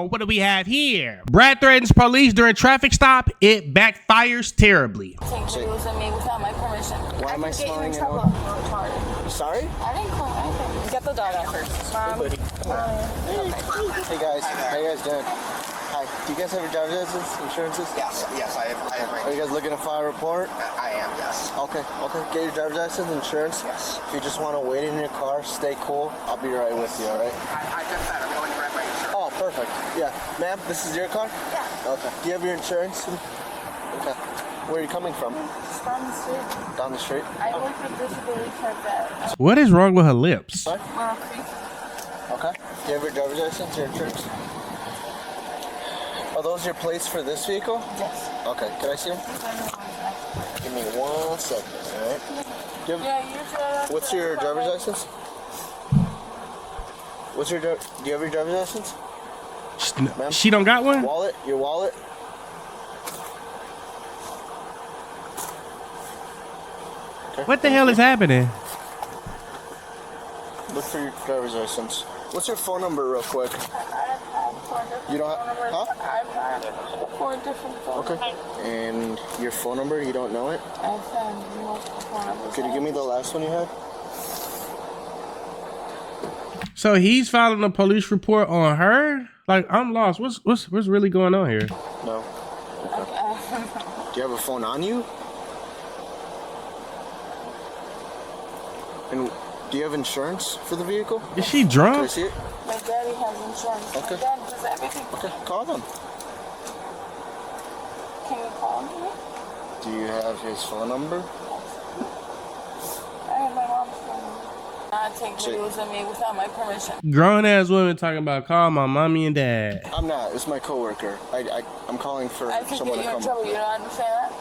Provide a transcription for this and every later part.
Oh, what do we have here? Brat threatens police during traffic stop. It backfires terribly. Take videos of me without my permission. Why am I smelling it? Sorry? I didn't call anything. Get the dog out first. Hey guys, how you guys doing? Hi. Do you guys have your driver's license, insurances? Yes, I have my... Are you guys looking to file a report? I am, yes. Okay. Get your driver's license, insurance? Yes. If you just want to wait in your car, stay cool. I'll be right with you, alright? I just said I'm going to grab my insurance. Oh, perfect. Yeah. Ma'am, this is your car? Yeah. Okay. Do you have your insurance? Okay. Where are you coming from? Just down the street. Down the street? I work with disability care vet. What is wrong with her lips? What? Creek. Okay. Do you have your driver's license or insurance? Are those your plates for this vehicle? Yes. Okay. Can I see them? Give me 1 second, alright? What's your driver's license? Do you have your driver's license? Ma'am? She don't got one? Wallet? Your wallet? Okay. What the hell is happening? Look for your driver's license. What's your phone number real quick? You don't have, huh? I've had 4 different phones. Okay. And your phone number, you don't know it? I've had multiple phone numbers. Could you give me the last one you had? So he's filing a police report on her? Like, I'm lost. What's really going on here? No. Okay. Do you have a phone on you? And do you have insurance for the vehicle? Is she Can I drunk? see it? My daddy has insurance. Okay. My dad does everything. Okay, call them. Can you call him? Do you have his phone number? I have my mom's phone number. I take videos of me without my permission. Grown ass women talking about call my mommy and dad. I'm not. It's my coworker. I'm calling for I can someone get to you in come. trouble. You don't understand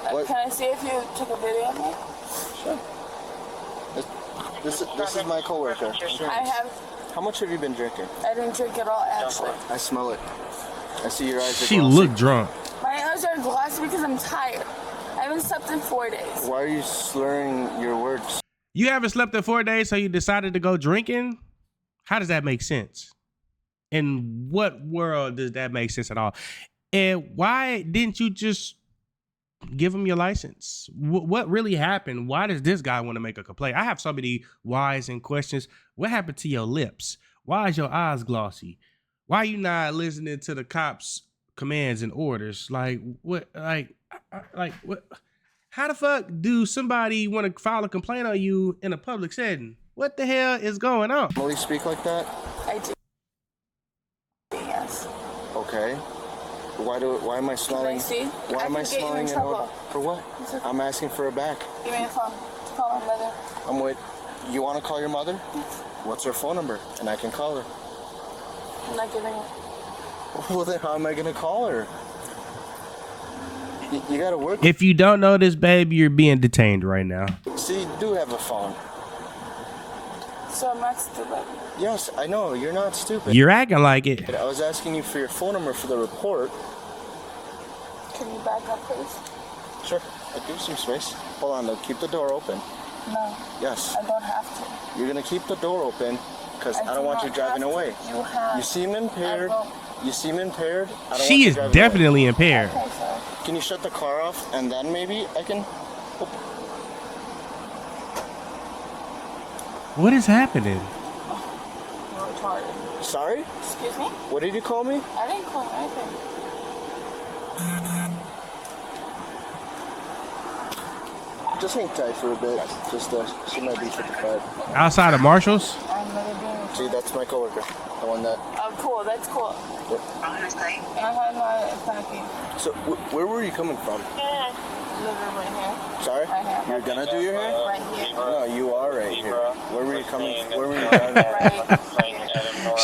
that? What? Can I see if you took a video of me? Sure. This is my coworker. I have. How much have you been drinking? I didn't drink at all, actually. I smell it. I see your eyes are She glossy. looked drunk. My eyes are glossy because I'm tired. I haven't slept in 4 days. Why are you slurring your words? You haven't slept in 4 days, so you decided to go drinking? How does that make sense? In what world does that make sense at all? And why didn't you just give him your license? What really happened? Why does this guy want to make a complaint? I have so many whys and questions. What happened to your lips? Why is your eyes glossy? Why are you not listening to the cops' commands and orders? Like what? Like what? How the fuck do somebody want to file a complaint on you in a public setting? What the hell is going on? Normally speak like that? I do. Yes. Okay. Why am I smelling? Can I see? Why am I smelling in an odor? trouble. For what? I'm asking for a back. Give me a phone. Call my mother. I'm with. You want to call your mother? What's her phone number? And I can call her. I'm not giving it. Well, then how am I gonna call her? You gotta work. If you don't know this, babe, you're being detained right now. See, you do have a phone. So I'm not stupid. Yes, I know. You're not stupid. You're acting like it. I was asking you for your phone number for the report. Can you back up, please? Sure. I'll give you some space. Hold on, though. Keep the door open. No. Yes. I don't have to. You're gonna keep the door open because I don't want you driving away. You have. You seem impaired. You seem impaired. I don't She want you is driving definitely impaired. Okay, sir. away. Can you shut the car off and then maybe I can? What is happening? You're retarded. Sorry? Excuse me? What did you call me? I didn't call anything. Just hang tight for a bit. Just she might be 55. Outside of Marshall's? I'm never doing it. See, that's my coworker. The one that. Oh, cool. That's cool. Yep. And I had my packing. So where were you coming from? Liver right here. Sorry? Right here. You're gonna do your hair? Right here. No, you are right here. Where were you coming? Where were you driving? Right.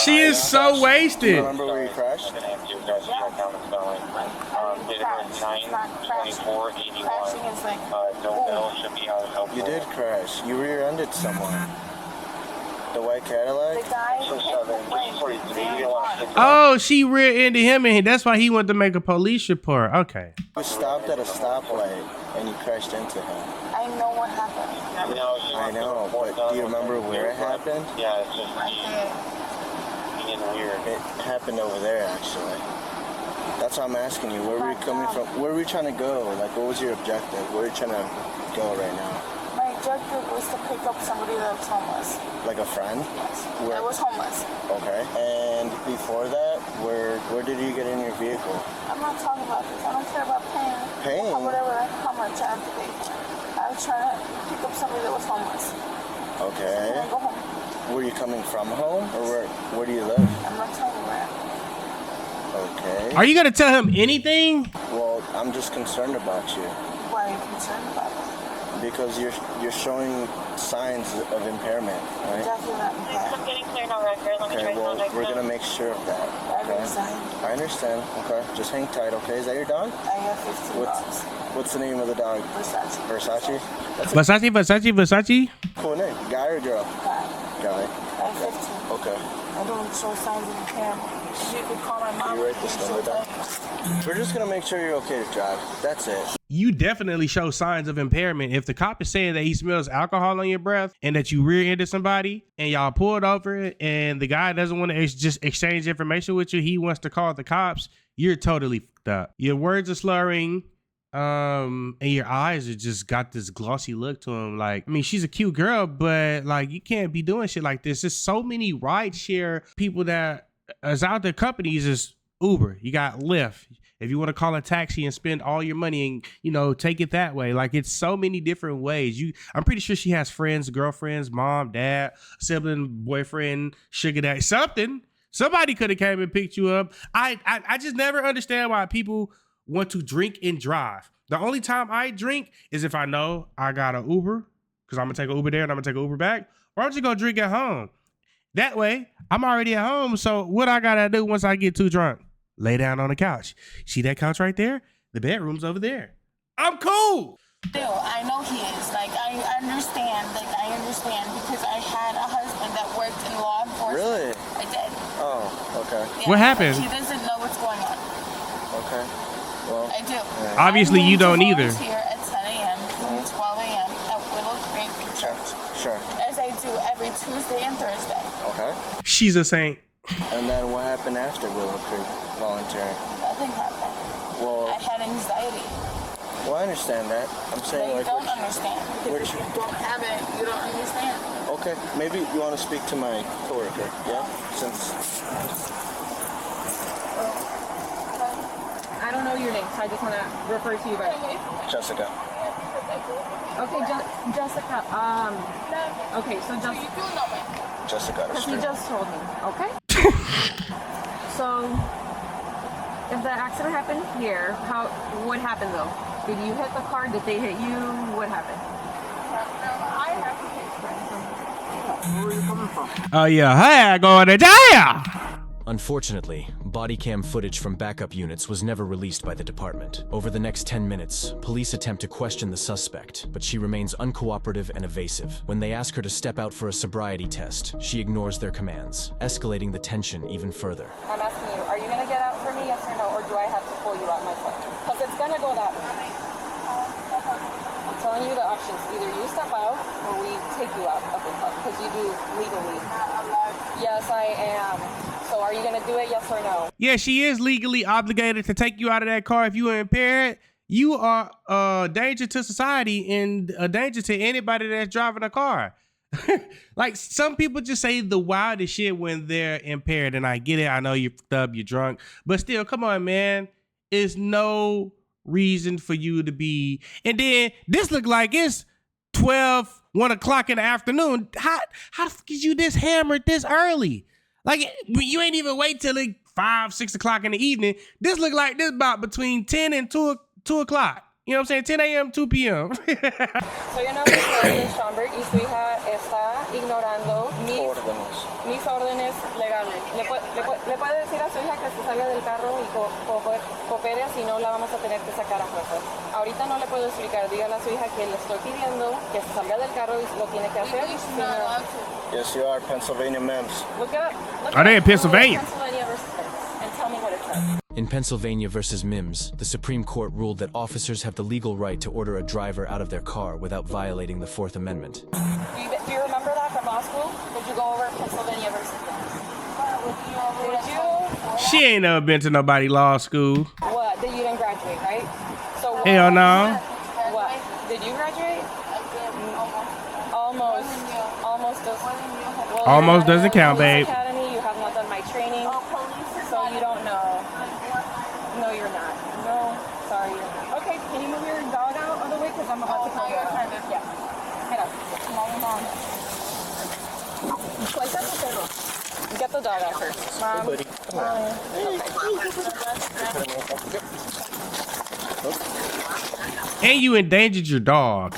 She is so Do you wasted. remember where you crashed? Crashing is like, You did crash. You rear-ended someone. The white Cadillac? the guy Oh, she rear-ended him, and that's why he wanted to make a police report. Okay. You stopped at a stoplight and you crashed into him. I know what happened. I know, but do you remember where it happened? Yeah, it's just I did. being weird. It happened over there, actually. That's why I'm asking you. Where were you coming from? Where were you trying to go? Like, what was your objective? Where are you trying to go right now? My objective was to pick up somebody that was homeless. Like a friend? Yes. Where? That was homeless. Okay. And before that, where did you get in your vehicle? I'm not talking about this. I don't care about paying. Paying? How much I have to pay. I was trying to pick up somebody that was homeless. Okay. So I go home. Were you coming from home, or where do you live? I'm not telling you where. Okay. Are you gonna tell him anything? Well, I'm just concerned about you. Why are you concerned about it? Because you're showing signs of impairment, right? Definitely not impaired. I'm getting clear, no record. Let me Okay, try well, phone we're gonna make sure of that. I Okay? resigned. I understand. Okay, just hang tight. Okay, is that your dog? I have 15 dogs. What's the name of the dog? Versace. Versace. That's a Versace. cool name. Guy or girl? Guy. Guy. I have 15. Okay. I don't show signs of impairment. You could call my mom. You write this number down. We're just gonna make sure you're okay to drive. That's it. You definitely show signs of impairment. If the cop is saying that he smells alcohol on your breath and that you rear-ended somebody and y'all pulled over and the guy doesn't want to just exchange information with you, he wants to call the cops, you're totally fucked up. Your words are slurring. And your eyes are just got this glossy look to them. Like, I mean, she's a cute girl, but like, you can't be doing shit like this. There's so many rideshare people that is out there. Companies is Uber. You got Lyft. If you want to call a taxi and spend all your money and, you know, take it that way. Like, it's so many different ways. I'm pretty sure she has friends, girlfriends, mom, dad, sibling, boyfriend, sugar daddy, something. Somebody could have came and picked you up. I just never understand why people want to drink and drive. The only time I drink is if I know I got an Uber, because I'm gonna take an Uber there and I'm gonna take an Uber back, or I'm just gonna drink at home. That way, I'm already at home, so what I gotta do once I get too drunk? Lay down on the couch. See that couch right there? The bedroom's over there. I'm cool. Still, I know he is. Like, I understand because I had a husband that worked in law enforcement. Really? I did. Oh, okay. Yeah, What happened? He doesn't know what's going on. Okay. Well, I do. yeah. Obviously, you don't either. I'm here at 10 a.m. to 12 a.m. at Willow Creek Church. Sure. As I do every Tuesday and Thursday. Okay. She's a saint. And then what happened after Willow Creek volunteering? Nothing happened. Well, I had anxiety. well, I understand that. I'm But saying you like. don't understand. Because if you don't have it, you don't understand. Okay, maybe you want to speak to my coworker, yeah? Since. I don't know your name, so I just want to refer to you by. Jessica. Okay, Jessica. Okay, so You do know me. Jessica. because you just told me. Okay. So, if the accident happened here, what happened though? Did you hit the car? Did they hit you? What happened? I have to pay for it. Where are you coming from? Oh yeah, hey, going to jail. Unfortunately, body cam footage from backup units was never released by the department. Over the next 10 minutes, police attempt to question the suspect, but she remains uncooperative and evasive. When they ask her to step out for a sobriety test, she ignores their commands, escalating the tension even further. I'm asking you, are you gonna get out for me, yes or no, or do I have to pull you out myself? Because it's gonna go that way. I'm telling you the options. Either you step out, or we take you out of the club, because you do legally. Yes, I am. So are you gonna do it, yes or no? Yeah, she is legally obligated to take you out of that car if you are impaired. You are a danger to society and a danger to anybody that's driving a car. Like, some people just say the wildest shit when they're impaired, and I get it. I know you're fucked up, you're drunk, but still, come on, man. It's no reason for you to be. And then this look like it's 1 o'clock in the afternoon. How the fuck is you this hammered this early? Like, you ain't even wait till like 5, 6 o'clock in the evening. This look like this about between 10 and 2 o'clock. You know what I'm saying? 10 a.m., 2 p.m. So your nombre es Schomburg y su hija está ignorando mis órdenes legales. ¿Le puede decir a su hija que se salga del carro y coopere, si no la vamos a tener que sacar a fuerza? Ahorita no le puedo explicar. Dígale a su hija que le estoy pidiendo que se salga del carro y lo tiene que hacer. Yes, you are. Pennsylvania MEMS. Look it up. Are they in Pennsylvania? Pennsylvania versus Pennsylvania, and tell me what it says. In Pennsylvania versus Mims, the Supreme Court ruled that officers have the legal right to order a driver out of their car without violating the Fourth Amendment. Do you remember that from law school? Did you go over Pennsylvania versus Mims? Did you? She ain't never been to nobody law school. What? That you didn't graduate, right? So what? Hell no. What? Did you graduate? Almost. Almost does. Well, Almost you're doesn't not in count, police babe. Academy. You have not done my training, so you don't know. No, you're not. No, sorry, you're not. Okay, can you move your dog out of the way because I'm about to come out. Yeah. Get up. Get the dog out first. Mom. Buddy, come on. And you endangered your dog.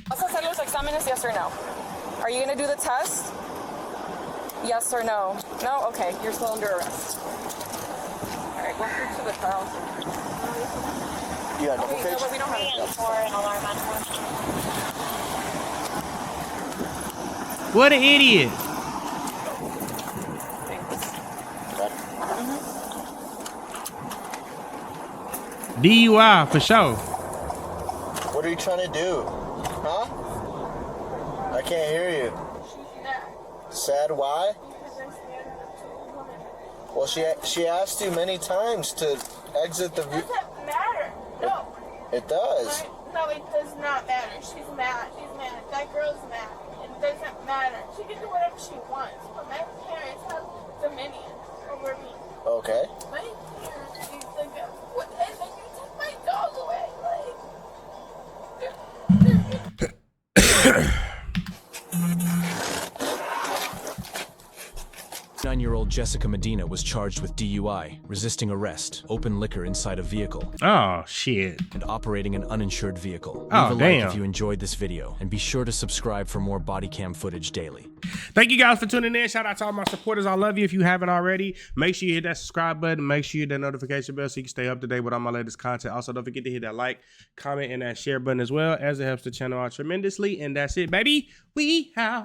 ¿Vas a hacer los exámenes, yes or no? Are you going to do the test? Yes or no? No? Okay, you're still under arrest. All right, go through to the car. You got double No, page? but we don't have it. For an alarm on What an idiot. DUI for sure. What are you trying to do? Huh? I can't hear you. Sad why? Well, she asked you many times to exit the view. doesn't matter. No. It does. No, it does not matter. She's mad. She's mad. That girl's mad. It doesn't matter. She can do whatever she wants. But my parents have dominion over me. Okay. My parents, you think of what? And then you took my dog away. Like. 9-year-old Jessica Medina was charged with DUI, resisting arrest, open liquor inside a vehicle, Oh, shit. and operating an uninsured vehicle. Oh, Leave a like damn. if you enjoyed this video, and be sure to subscribe for more body cam footage daily. Thank you guys for tuning in. Shout out to all my supporters. I love you. If you haven't already, make sure you hit that subscribe button. Make sure you hit that notification bell so you can stay up to date with all my latest content. Also, don't forget to hit that like, comment, and that share button as well, as it helps the channel out tremendously. And that's it, baby. We out.